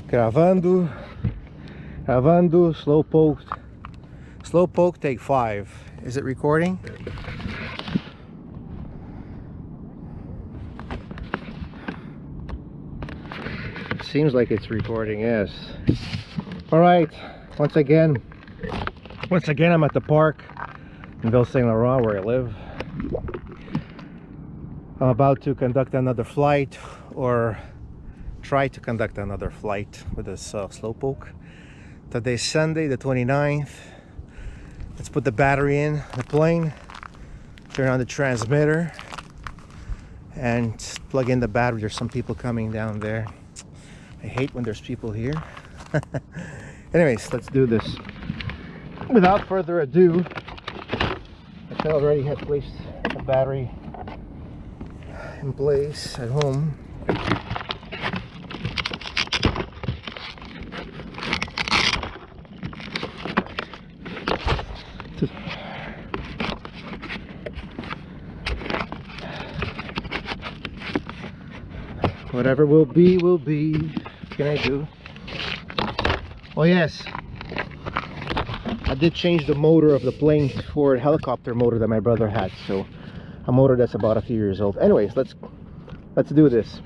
Gravando, Slowpoke take 5. Is it recording? Seems like it's recording, yes. Alright, once again I'm at the park in Ville Saint Laurent where I live. I'm about to conduct another flight, or try to conduct another flight with this Slowpoke. Today's Sunday the 29th. Let's put the battery in the plane, turn on the transmitter, and plug in the battery. There's some people coming down there. I hate when there's people here. Anyways, let's do this. Without further ado, I already had placed the battery in place at home. Whatever will be, will be. What can I do? Oh yes, I did change the motor of the plane for a helicopter motor that my brother had, so a motor that's about a few years old. Anyways, let's do this.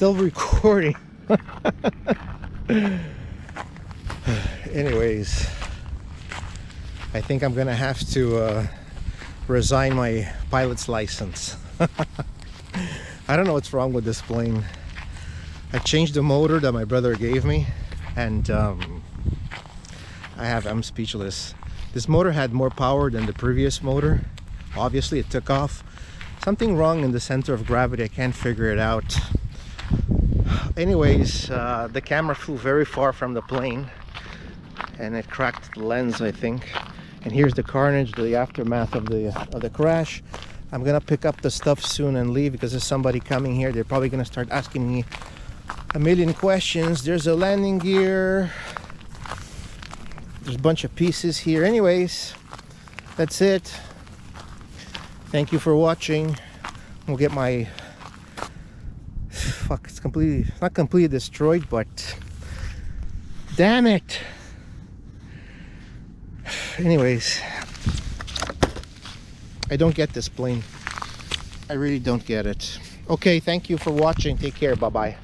Still recording. Anyways, I think I'm gonna have to resign my pilot's license. I don't know what's wrong with this plane. I changed the motor that my brother gave me, and I'm speechless. This motor had more power than the previous motor. Obviously it took off. Something wrong in the center of gravity. I can't figure it out. Anyways, the camera flew very far from the plane and it cracked the lens, I think. And here's the carnage, the aftermath of the crash. I'm gonna pick up the stuff soon and leave because there's somebody coming here. They're probably gonna start asking me a million questions. There's a landing gear. There's a bunch of pieces here. Anyways, that's it. Thank you for watching. We'll get my... Fuck, it's completely... not completely destroyed, but... damn it! Anyways, I don't get this plane. I really don't get it. Okay, thank you for watching. Take care. Bye-bye.